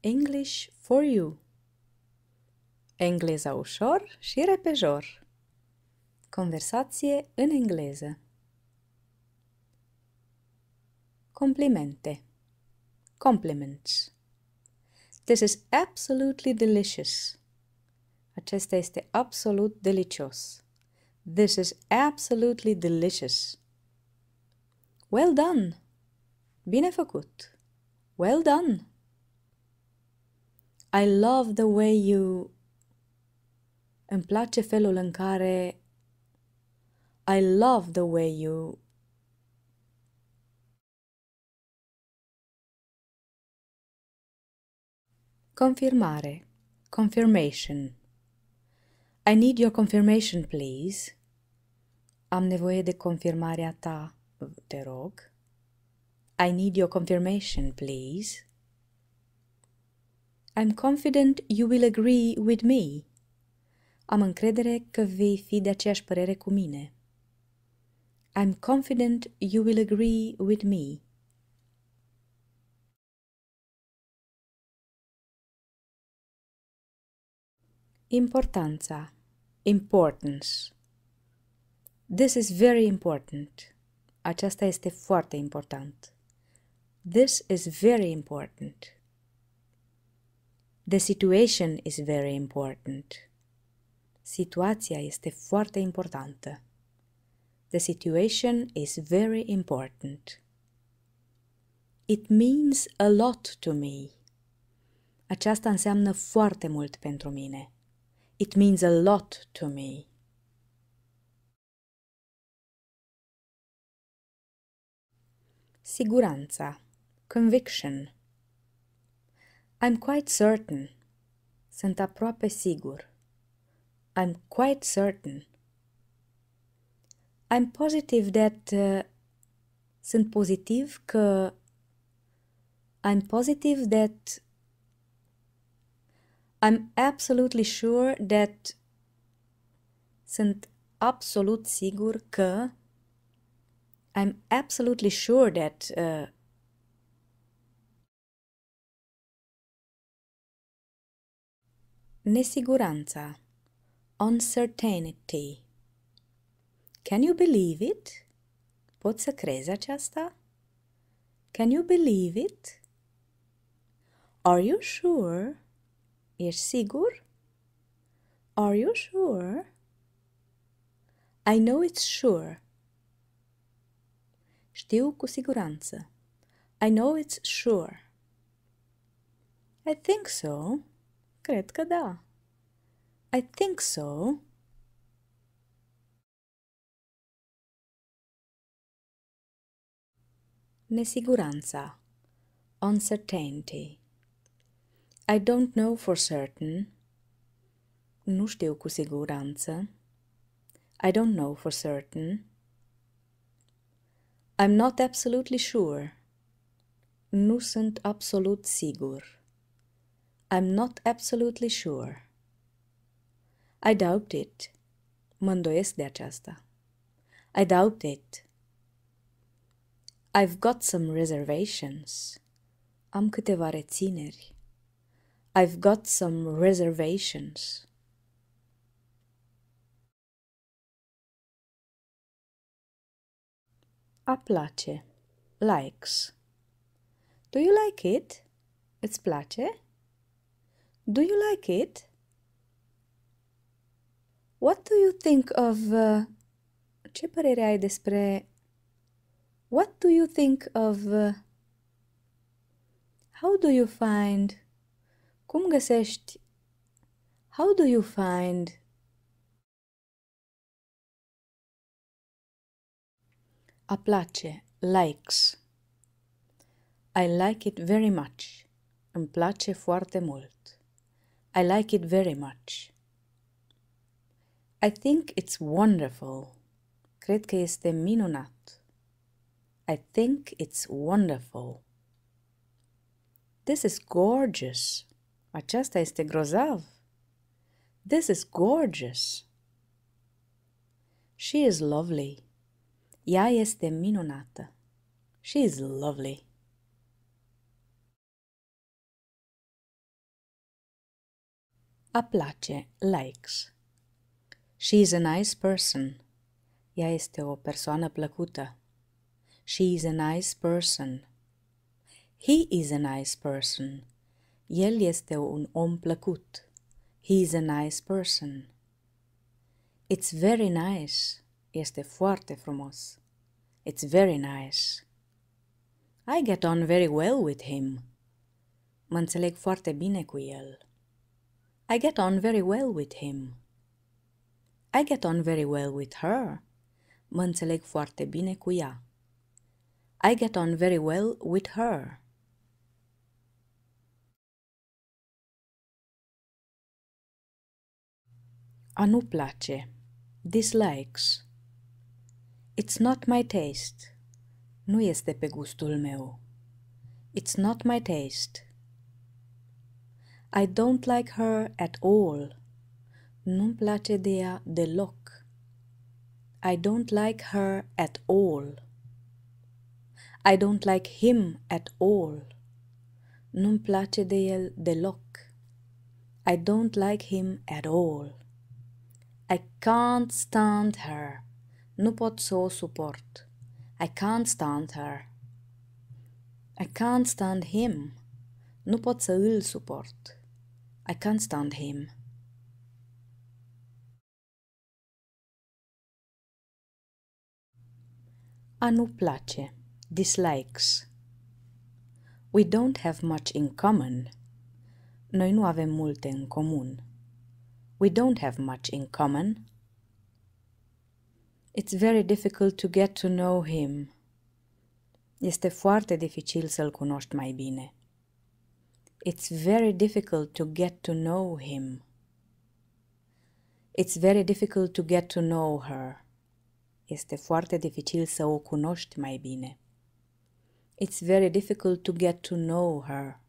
English for you. Engleza ușor și repejor. Conversație în engleză. Complimente. Compliments. This is absolutely delicious. Acesta este absolut delicios. This is absolutely delicious. Well done. Bine făcut. Well done. I love the way you... Îmi place felul în care... I love the way you... Confirmare. Confirmation. I need your confirmation, please. Am nevoie de confirmarea ta, te rog. I need your confirmation, please. I'm confident you will agree with me. Am încredere că vei fi de aceeași părere cu mine. I'm confident you will agree with me. Importanța. Importance. This is very important. Aceasta este foarte important. This is very important. The situation is very important. Situația este foarte importantă. The situation is very important. It means a lot to me. Aceasta înseamnă foarte mult pentru mine. It means a lot to me. Siguranța. Conviction. I'm quite certain. Sunt aproape sigur. I'm quite certain. I'm positive that... sunt pozitiv că... I'm positive that... I'm absolutely sure that... Sunt absolut sigur că... I'm absolutely sure that... Nesiguranța. Uncertainty. Can you believe it? Poți să crezi aceasta? Can you believe it? Are you sure? Ești sigur? Are you sure? I know it's sure. Știu cu siguranță. I know it's sure. I think so. Cred că da. I think so. Nesiguranța. Uncertainty. I don't know for certain. Nu știu cu siguranță. I don't know for certain. I'm not absolutely sure. Nu sunt absolut sigur. I'm not absolutely sure. I doubt it. Mă îndoiesc de aceasta. I doubt it. I've got some reservations. Am câteva rețineri. I've got some reservations. A place. Likes. Do you like it? Îți place? Do you like it? What do you think of... Ce părere ai despre... What do you think of... How do you find... Cum găsești... How do you find... A place. Likes. I like it very much. Îmi place foarte mult. I like it very much. I think it's wonderful. Cred că este minunat. I think it's wonderful. This is gorgeous. Aceasta este grozav. This is gorgeous. She is lovely. Ea este minunată. She is lovely. A place, likes. She is a nice person. Ea este o persoană plăcută. She is a nice person. He is a nice person. El este un om plăcut. He is a nice person. It's very nice. Este foarte frumos. It's very nice. I get on very well with him. Mă înțeleg foarte bine cu el. I get on very well with him. I get on very well with her. Mă înțeleg foarte bine cu ea. I get on very well with her. A nu place. Dislikes. It's not my taste. Nu este pe gustul meu. It's not my taste. I don't like her at all. Nu-mi place de ea deloc. I don't like her at all. I don't like him at all. Nu-mi place de el deloc. I don't like him at all. I can't stand her. Nu pot să o suport. I can't stand her. I can't stand him. Nu pot să îl suport. I can't stand him. A nu place. Dislikes. We don't have much in common. Noi nu avem multe în comun. We don't have much in common. It's very difficult to get to know him. Este foarte dificil să-l cunoști mai bine. It's very difficult to get to know him. It's very difficult to get to know her. Este foarte dificil să o cunoști mai bine. It's very difficult to get to know her.